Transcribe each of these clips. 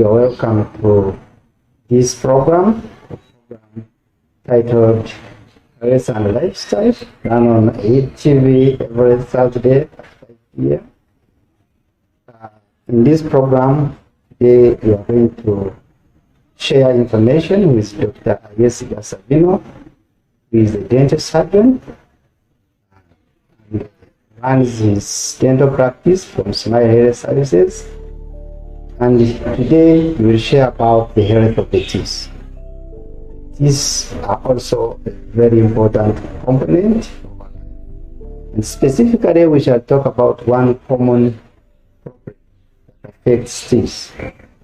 You're welcome to this program titled Race and Lifestyle, run on TV every Saturday at 5 p.m. In this program, today we are going to share information with Dr. Ayesiga Savino, who is a dental surgeon and runs his dental practice from Smile Health Services. And today we will share about the health of the teeth. These are also a very important component. And specifically, we shall talk about one common problem that affects teeth.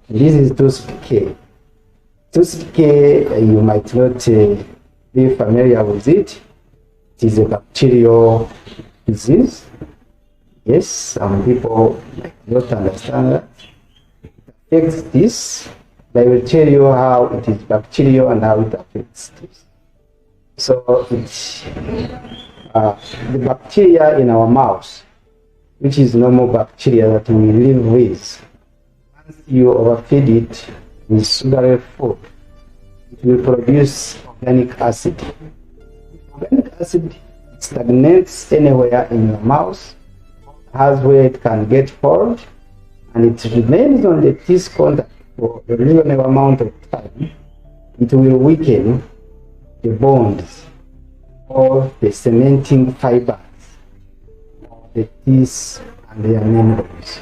This is tooth decay. Tooth decay, you might not be familiar with it. It is a bacterial disease. Yes, some people don't understand that. It affects this. I will tell you how it is bacterial and how it affects this. So it's the bacteria in our mouth, which is normal bacteria that we live with. Once you overfeed it with sugary food, it will produce organic acid. Organic acid stagnates anywhere in your mouth, has where it can get formed, and it remains on the teeth contact for a reasonable amount of time. It will weaken the bones or the cementing fibers of the teeth and their minerals.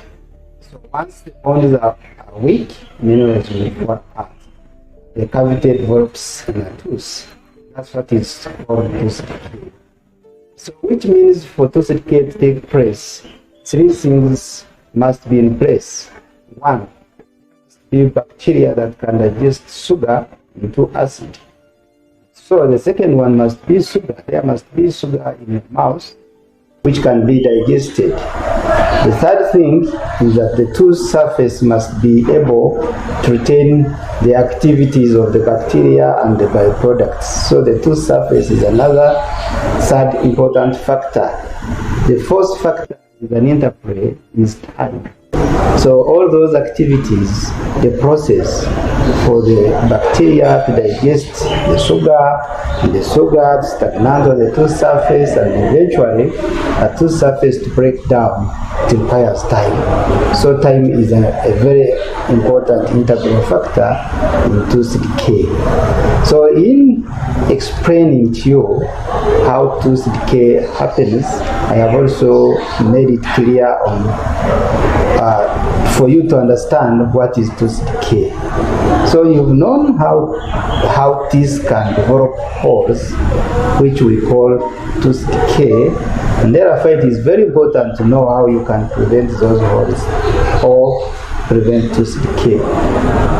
So once the bones are weak, minerals will fall apart. The cavity develops in a tooth. That's what is called tooth decay. So which means for tooth decay to take place, three things must be in place. One, the bacteria that can digest sugar into acid. So the second one must be sugar. There must be sugar in your mouth which can be digested. The third thing is that the tooth surface must be able to retain the activities of the bacteria and the byproducts. So the tooth surface is another third important factor. The fourth factor is an interplay is time. So all those activities, the process for the bacteria to digest the sugar stagnant on the tooth surface, and eventually a tooth surface to break down, it requires time. So time is a very important integral factor in tooth decay. So in explaining to you how tooth decay happens, I have also made it clear on for you to understand what is tooth decay. So you've known how teeth can develop holes, which we call tooth decay, and therefore it is very important to know how you can prevent those holes or prevent tooth decay.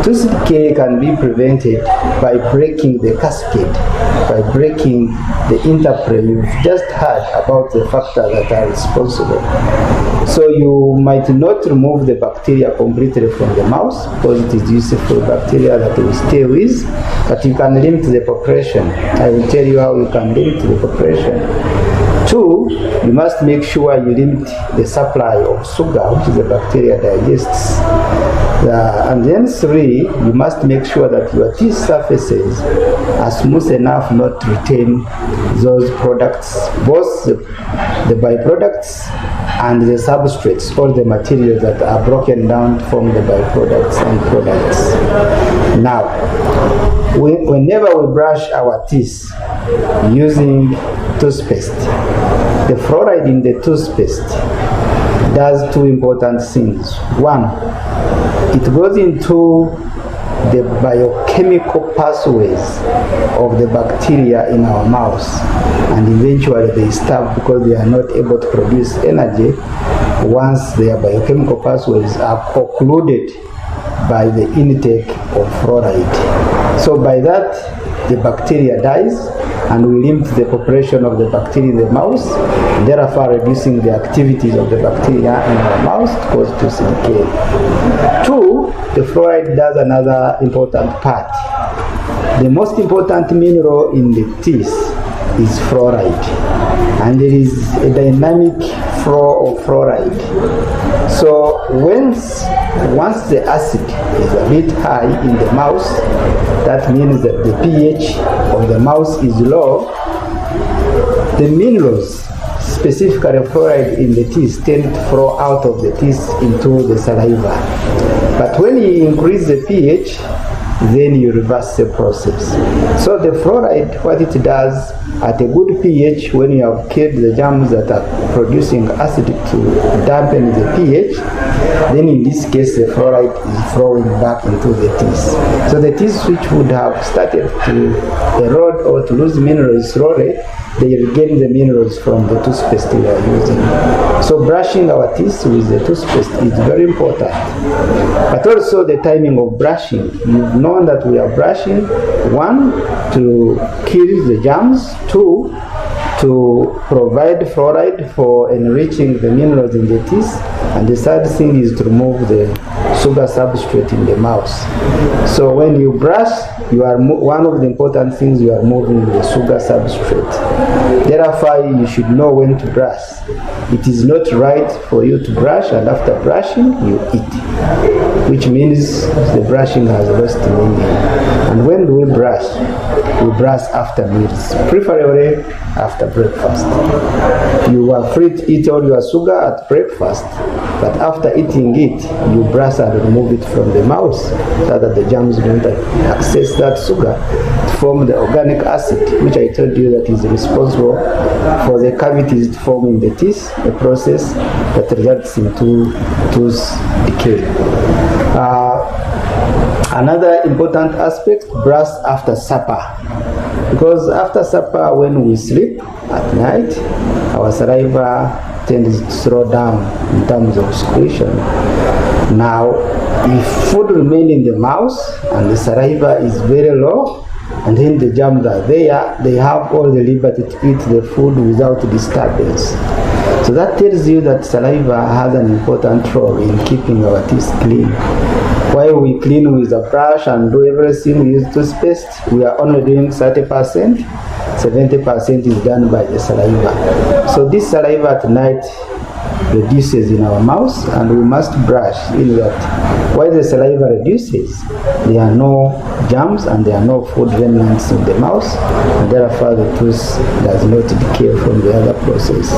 Tooth decay can be prevented by breaking the cascade, by breaking the interplay. You've just heard about the factors that are responsible. So you might not remove the bacteria completely from the mouth because it is useful bacteria that will stay with, but you can limit the population. I will tell you how you can limit the population. Two, you must make sure you limit the supply of sugar, which is the bacteria digests. And then three, you must make sure that your teeth surfaces are smooth enough not to retain those products, both the byproducts and the substrates, or the materials that are broken down from the byproducts and products. Now, whenever we brush our teeth using toothpaste, the fluoride in the toothpaste does two important things. One, it goes into the biochemical pathways of the bacteria in our mouth, and eventually they stop because they are not able to produce energy once their biochemical pathways are occluded by the intake of fluoride. So by that, the bacteria dies, and we limit the population of the bacteria in the mouth, therefore reducing the activities of the bacteria in our mouth to cause tooth decay. Two, the fluoride does another important part. The most important mineral in the teeth is fluoride, and there is a dynamic flow of fluoride. So once the acid is a bit high in the mouth, that means that the pH of the mouth is low. The minerals, specifically fluoride in the teeth, tend to flow out of the teeth into the saliva. But when you increase the pH, then you reverse the process. So the fluoride, what it does at a good pH, when you have killed the germs that are producing acid to dampen the pH, then in this case the fluoride is flowing back into the teeth. So the teeth which would have started to erode or to lose minerals slowly, they regain the minerals from the toothpaste we are using. So brushing our teeth with the toothpaste is very important. But also the timing of brushing. You've known that we are brushing, 1, to kill the germs, 2, to provide fluoride for enriching the minerals in the teeth, and the third thing is to remove the sugar substrate in the mouth. So when you brush, you are one of the important things, you are moving the sugar substrate. Therefore, you should know when to brush. It is not right for you to brush and after brushing you eat, which means the brushing has lost meaning. And when do we brush? We brush after meals, preferably after breakfast. You are free to eat all your sugar at breakfast, but after eating it, you brush and remove it from the mouth so that the germs don't access that sugar to form the organic acid, which I told you that is responsible for the cavities to form in the teeth, a process that results into tooth decay. Another important aspect, brush after supper. Because after supper, when we sleep at night, our saliva tends to slow down in terms of secretion. Now, if food remains in the mouth and the saliva is very low, and then the germs are there, they have all the liberty to eat the food without disturbance. So that tells you that saliva has an important role in keeping our teeth clean. While we clean with a brush and do everything, we use toothpaste, we are only doing 30%, 70% is done by the saliva. So this saliva at night reduces in our mouth, and we must brush in that. While the saliva reduces, there are no germs and there are no food remnants in the mouth, and therefore the tooth does not decay from the other process.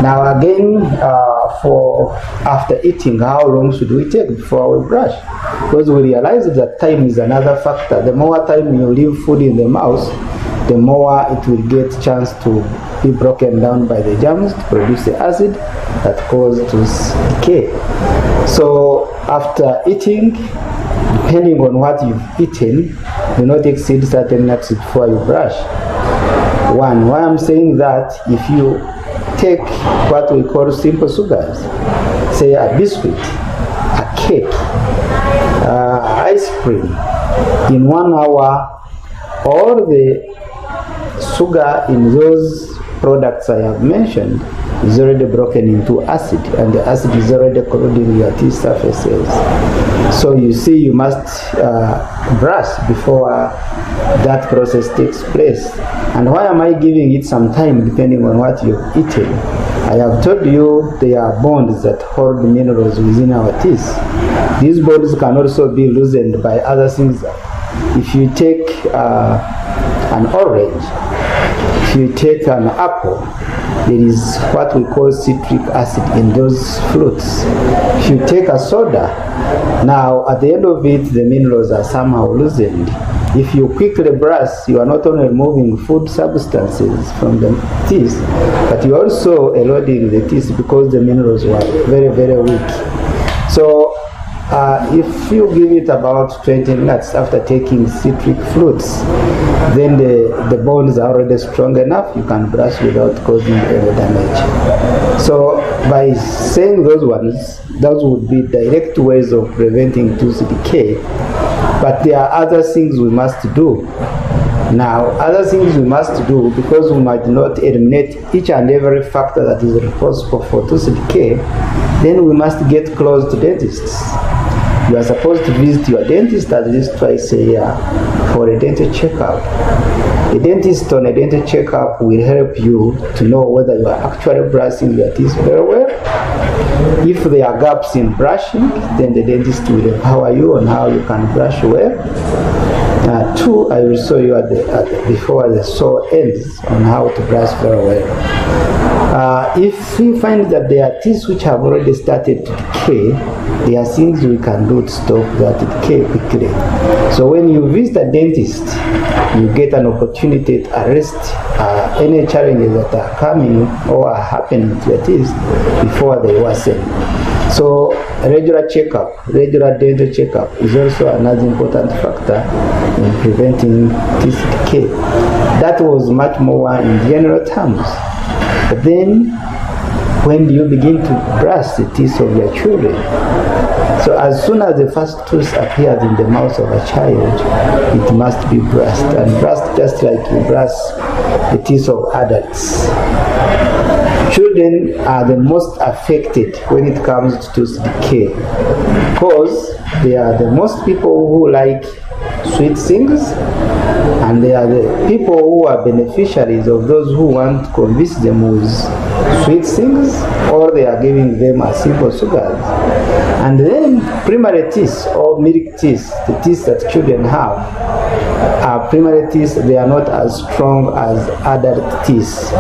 Now again, for after eating, how long should we take before we brush? Because we realize that time is another factor. The more time you leave food in the mouth, the more it will get chance to be broken down by the germs to produce the acid that causes tooth decay. So after eating, depending on what you've eaten, do not exceed certain nuts before you brush. Why I'm saying that, if you take what we call simple sugars, say a biscuit, a cake, ice cream, in 1 hour, all the sugar in those products I have mentioned is already broken into acid, and the acid is already corroding your teeth surfaces. So you see, you must brush before that process takes place. And why am I giving it some time depending on what you've eaten? I have told you there are bonds that hold minerals within our teeth. These bonds can also be loosened by other things. If you take an orange, if you take an apple, there is what we call citric acid in those fruits. If you take a soda, now at the end of it, the minerals are somehow loosened. If you quickly brush, you are not only removing food substances from the teeth, but you are also eroding the teeth because the minerals were very, very weak. So if you give it about 20 minutes after taking citric fruits, then the bones are already strong enough, you can brush without causing any damage. So by saying those ones, those would be direct ways of preventing tooth decay. But there are other things we must do. Now, other things we must do, because we might not eliminate each and every factor that is responsible for tooth decay, then we must get close to dentists. You are supposed to visit your dentist at least twice a year for a dental checkup. The dentist on a dental checkup will help you to know whether you are actually brushing your teeth very well. If there are gaps in brushing, then the dentist will empower you on how you can brush well. 2, I will show you before the saw ends on how to brush very well. If you find that there are teeth which have already started to decay, there are things we can do to stop that decay quickly. So when you visit a dentist, you get an opportunity to arrest any challenges that are coming or are happening to your teeth before they worsen. So a regular checkup, regular dental checkup is also another important factor in preventing teeth decay. That was much more in general terms. But then, when do you begin to brush the teeth of your children? So as soon as the first tooth appears in the mouth of a child, it must be brushed, and brushed just like you brush the teeth of adults. Children are the most affected when it comes to tooth decay because they are the most people who like sweet things, and they are the people who are beneficiaries of those who want to convince them with sweet things, or they are giving them a simple sugars. And then primary teeth or milk teeth, the teeth that children have, are primary teeth. They are not as strong as adult teeth.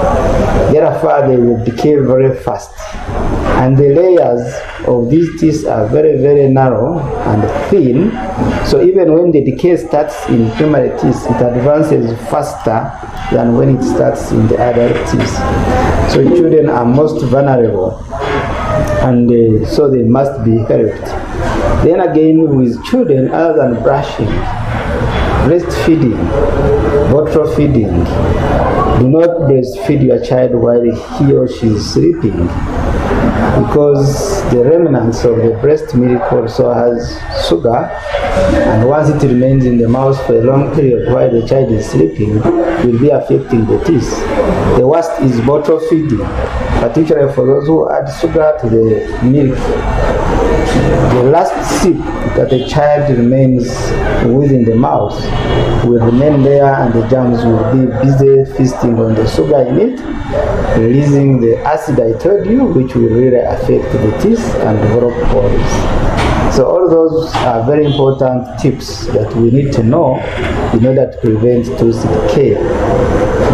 Therefore, they will decay very fast. And the layers of these teeth are very, very narrow and thin. So even when the decay starts in primary teeth, it advances faster than when it starts in the adult teeth. So children are most vulnerable, and so they must be helped. Then again, with children, other than brushing, breastfeeding, bottle feeding, do not breastfeed your child while he or she is sleeping, because the remnants of the breast milk also has sugar, and once it remains in the mouth for a long period while the child is sleeping, will be affecting the teeth. The worst is bottle feeding, particularly for those who add sugar to the milk. The last sip that the child remains within the mouth will remain there, and the germs will be busy feasting on the sugar in it, releasing the acid I told you, which will really affect the teeth and develop caries. So all those are very important tips that we need to know in order to prevent tooth decay.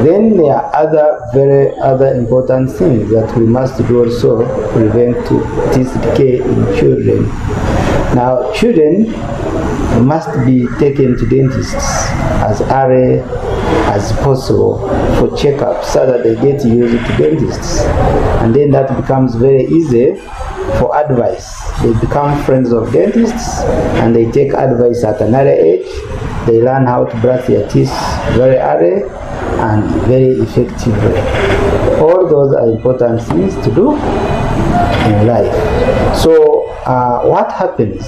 Then there are other important things that we must do also to prevent teeth decay in children. Now, children must be taken to dentists as early as possible for checkups so that they get used to dentists, and then that becomes very easy for advice. They become friends of dentists and they take advice at an early age. They learn how to brush their teeth very early and very effectively. All those are important things to do in life. So what happens,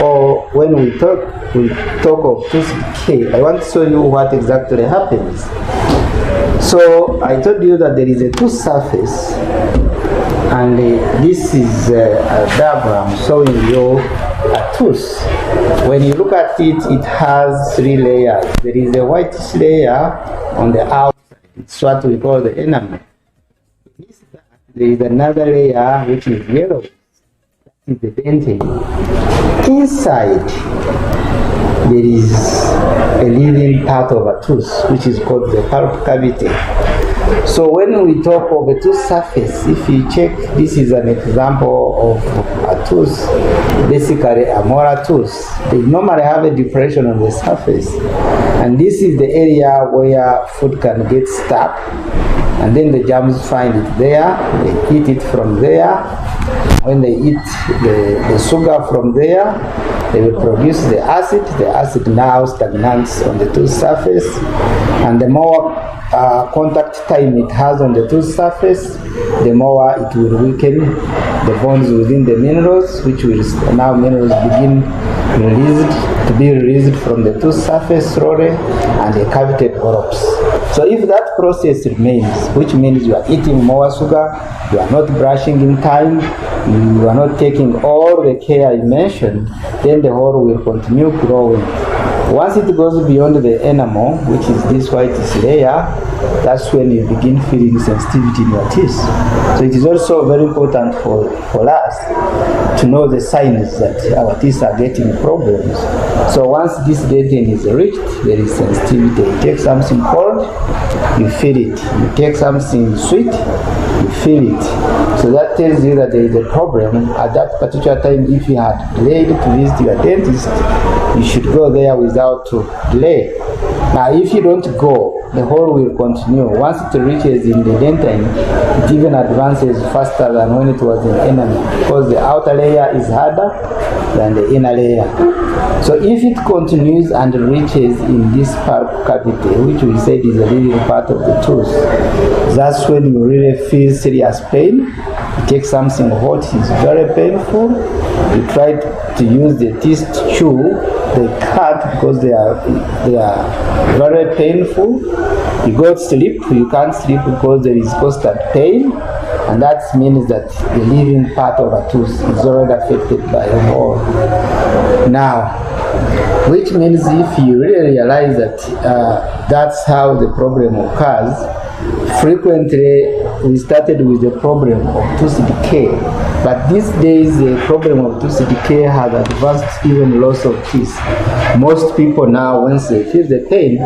or when we talk of tooth decay, I want to show you what exactly happens. So I told you that there is a tooth surface, and this is a diagram showing you a tooth. When you look at it, it has 3 layers. There is a whitish layer on the outside. It's what we call the enamel. There is another layer which is yellow. That is the dentin. Inside, there is a living part of a tooth, which is called the pulp cavity. So when we talk of a tooth surface, if you check, this is an example of a tooth, basically a molar tooth. They normally have a depression on the surface, and this is the area where food can get stuck, and then the germs find it there, they eat it from there. When they eat the sugar from there, they will produce the acid. The acid now stagnates on the tooth surface, and the more contact time it has on the tooth surface, the more it will weaken the bonds within the minerals, which will now minerals begin to be released from the tooth surface slowly, and the cavity develops. So if that process remains, which means you are eating more sugar, you are not brushing in time, you are not taking all the care I mentioned, then the hole will continue growing. Once it goes beyond the enamel, which is this white layer, that's when you begin feeling sensitivity in your teeth. So it is also very important for us to know the signs that our teeth are getting problems. So once this deadline is reached, there is sensitivity. You take something cold, you feel it. You take something sweet, you feel it. So that tells you that there is a problem. At that particular time, if you had delayed to visit your dentist, you should go there without delay. Now, if you don't go, the hole will continue. Once it reaches in the dentine, it even advances faster than when it was in enamel, because the outer layer is harder than the inner layer. So if it continues and reaches in this pulp cavity, which we said is a living part of the tooth, that's when you really feel serious pain. You take something hot, it's very painful. You try to use the teeth to chew, they can't because they are very painful. You go to sleep, you can't sleep because there is constant pain, and that means that the living part of a tooth is already affected by a hole. Now, which means if you really realize that that's how the problem occurs, frequently we started with the problem of tooth decay, but these days the problem of tooth decay has advanced even loss of teeth. Most people now, once they feel the pain,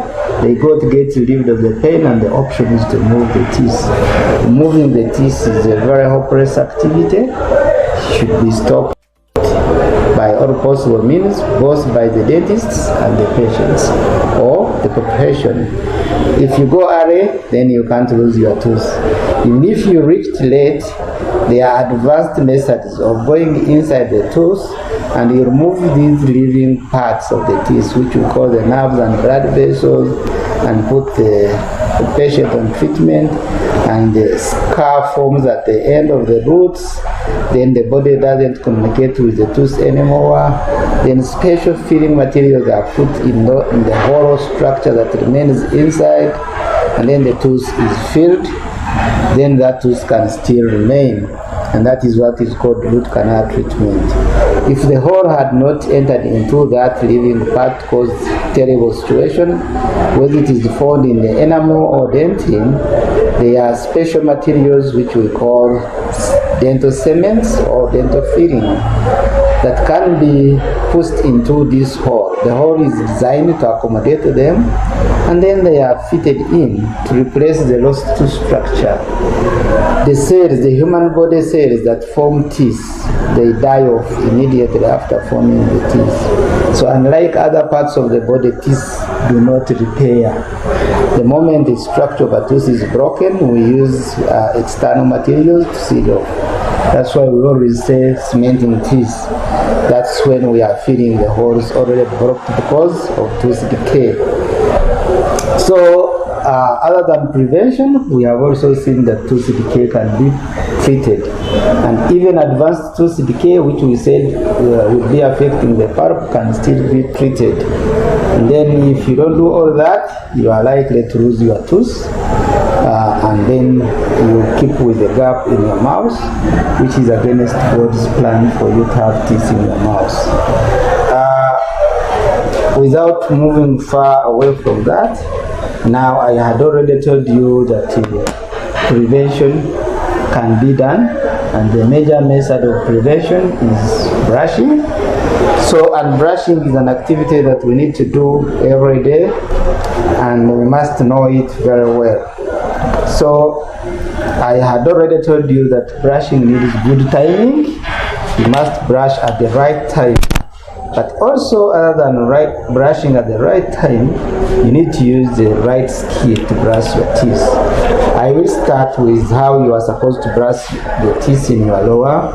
they go to get relieved of the pain, and the option is to move the teeth. Moving the teeth is a very hopeless activity. It should be stopped by all possible means, both by the dentists and the patients or the population. If you go early, then you can't lose your tooth. Even if you reached late, there are advanced methods of going inside the tooth and you remove these living parts of the teeth, which we call the nerves and blood vessels, and put the patient on treatment, and the scar forms at the end of the roots. Then the body doesn't communicate with the tooth anymore. Then special filling materials are put in the hollow structure that remains inside, and then the tooth is filled. Then that tooth can still remain, and that is what is called root canal treatment. If the hole had not entered into that living part, caused terrible situation, whether it is found in the enamel or dentin, there are special materials which we call dental cements or dental filling that can be pushed into this hole. The hole is designed to accommodate them, and then they are fitted in to replace the lost tooth structure. The cells, the human body cells that form teeth, they die off immediately after forming the teeth. So unlike other parts of the body, teeth do not repair. The moment the structure of a tooth is broken, we use external materials to seal off. That's why we always say cementing teeth. That's when we are feeling the holes already broke because of tooth decay. So other than prevention, we have also seen that tooth decay can be treated, and even advanced tooth decay, which we said would be affecting the pulp, can still be treated. And then if you don't do all that, you are likely to lose your tooth, and then you keep with the gap in your mouth, which is against God's plan for you to have teeth in your mouth. Without moving far away from that, now I had already told you that prevention can be done, and the major method of prevention is brushing. So, and brushing is an activity that we need to do every day, and we must know it very well. So I had already told you that brushing needs good timing. You must brush at the right time. But also, other than brushing at the right time, you need to use the right skill to brush your teeth. I will start with how you are supposed to brush your teeth in your lower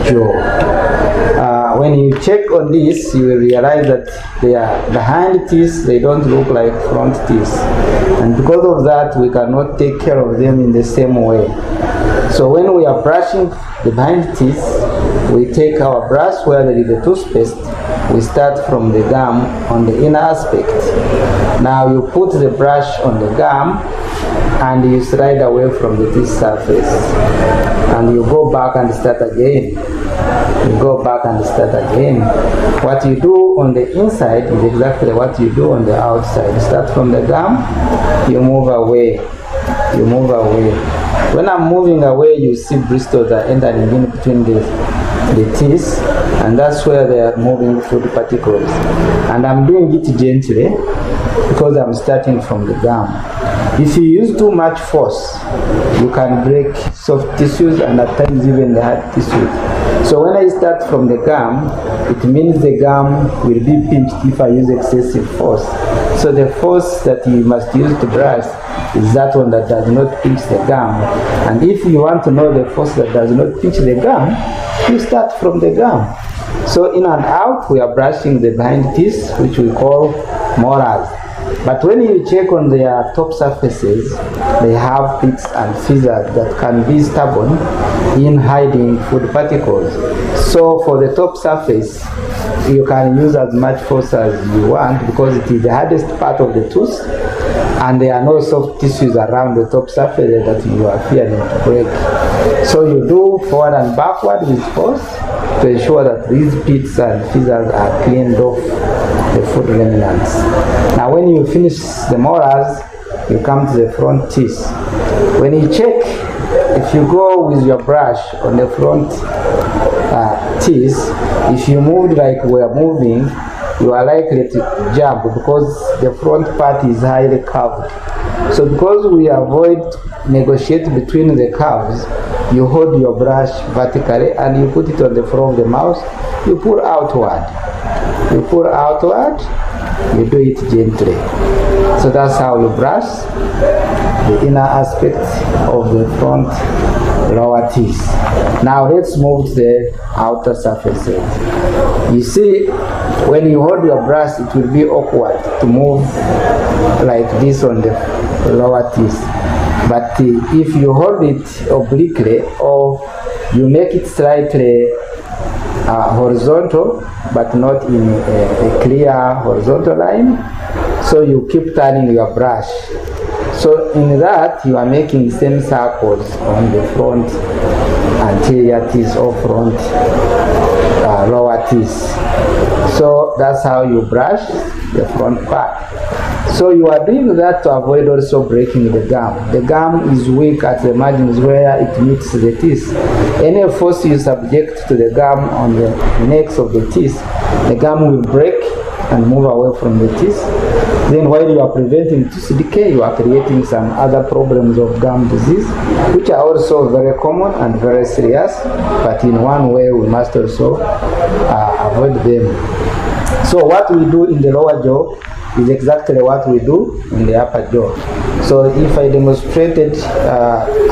jaw. When you check on this, you will realize that they are behind teeth, they don't look like front teeth. And because of that, we cannot take care of them in the same way. So when we are brushing the behind teeth, we take our brush where there is a toothpaste. We start from the gum on the inner aspect. Now you put the brush on the gum and you slide away from the teeth surface. And you go back and start again. You go back and start again. What you do on the inside is exactly what you do on the outside. You start from the gum, you move away, you move away. When I'm moving away, you see bristles are entering in between the teeth, and that's where they are moving food particles. And I'm doing it gently because I'm starting from the gum. If you use too much force, you can break soft tissues and at times even the hard tissues. So when I start from the gum, it means the gum will be pinched if I use excessive force. So the force that you must use to brush is that one that does not pinch the gum. And if you want to know the force that does not pinch the gum, you start from the gum. So in and out, we are brushing the behind teeth, which we call molars. But when you check on their top surfaces, they have pits and fissures that can be stubborn in hiding food particles. So for the top surface, you can use as much force as you want because it is the hardest part of the tooth, and there are no soft tissues around the top surface that you are fearing to break. So you do forward and backward with force to ensure that these pits and fissures are cleaned off the food remnants. Now when you finish the molars, you come to the front teeth. When you check, if you go with your brush on the front teeth, if you move like we are moving, you are likely to jump because the front part is highly curved. So because we avoid negotiate between the curves, you hold your brush vertically and you put it on the front of the mouth, you pull outward. You pull outward, you do it gently. So that's how you brush the inner aspect of the front lower teeth. Now let's move to the outer surfaces. You see, when you hold your brush, it will be awkward to move like this on the lower teeth. But if you hold it obliquely or you make it slightly horizontal, but not in a clear horizontal line, so you keep turning your brush. So in that, you are making same circles on the front anterior teeth or front lower teeth. So that's how you brush the front part. So you are doing that to avoid also breaking the gum. The gum is weak at the margins where it meets the teeth. Any force you subject to the gum on the necks of the teeth, the gum will break and move away from the teeth. Then while you are preventing tooth decay, you are creating some other problems of gum disease, which are also very common and very serious, but in one way we must also avoid them. So what we do in the lower jaw is exactly what we do in the upper jaw. So if I demonstrated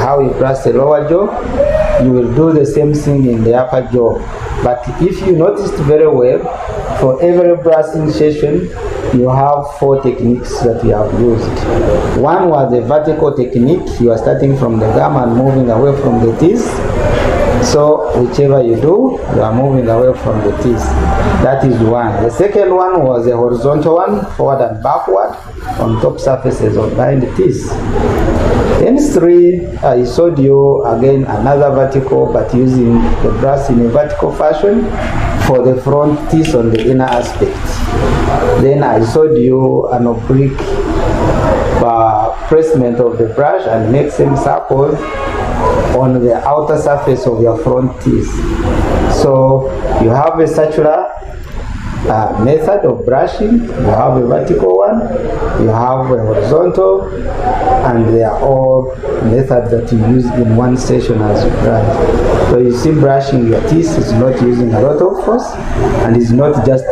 how you brush the lower jaw, you will do the same thing in the upper jaw. But if you noticed very well, for every brushing session, you have 4 techniques that we have used. One was the vertical technique. You are starting from the gum and moving away from the teeth. So whichever you do, you are moving away from the teeth. That is one. The second one was the horizontal one, forward and backward on top surfaces of behind the teeth. Then 3, I showed you again another vertical, but using the brush in a vertical fashion for the front teeth on the inner aspect. Then I showed you an oblique placement of the brush and make same circles on the outer surface of your front teeth. So you have a circular method of brushing, you have a vertical one, you have a horizontal, and they are all methods that you use in one session as you brush. So you see, brushing your teeth is not using a lot of force, and it's not just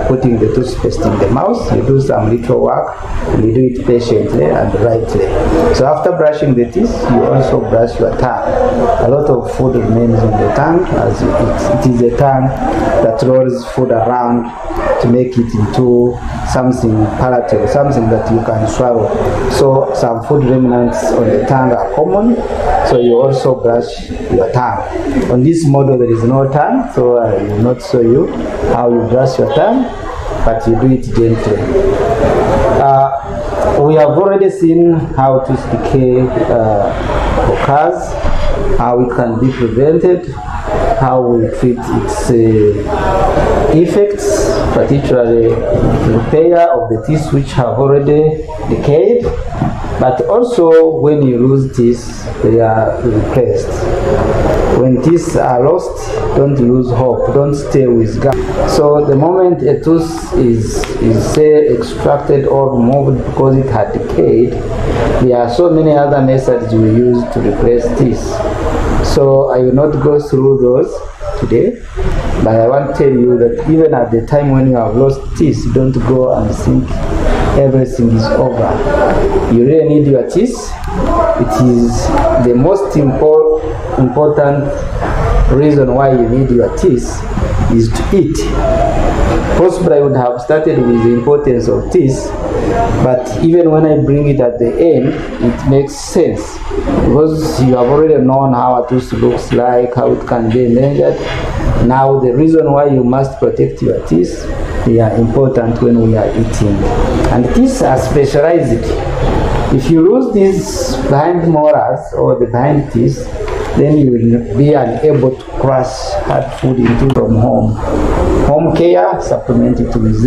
putting the toothpaste in the mouth. You do some little work, and you do it patiently and rightly. So after brushing the teeth, you also brush your tongue. A lot of food remains on the tongue, as it is the tongue that rolls food around to make it into something palatable, something that you can swallow. So some food remnants on the tongue are common, so you also brush your tongue. On this model there is no tongue, so I will not show you how you brush your tongue, but you do it gently. We have already seen how tooth decay occurs, how it can be prevented, how we treat its effects, particularly repair of the teeth which have already decayed, but also when you lose teeth, they are replaced. When teeth are lost, don't lose hope, don't stay with gum. So the moment a tooth is say extracted or removed because it had decayed, there are so many other methods we use to replace teeth. So I will not go through those today, but I want to tell you that even at the time when you have lost teeth, don't go and think everything is over. You really need your teeth. It is the most important reason why you need your teeth is to eat. Possibly I would have started with the importance of teeth, but even when I bring it at the end, it makes sense because you have already known how a tooth looks like, how it can be measured. Now the reason why you must protect your teeth, they are important when we are eating. And teeth are specialized. If you lose these behind molars or the behind teeth, then you will be unable to crush hard food into from home. Home care, supplement it with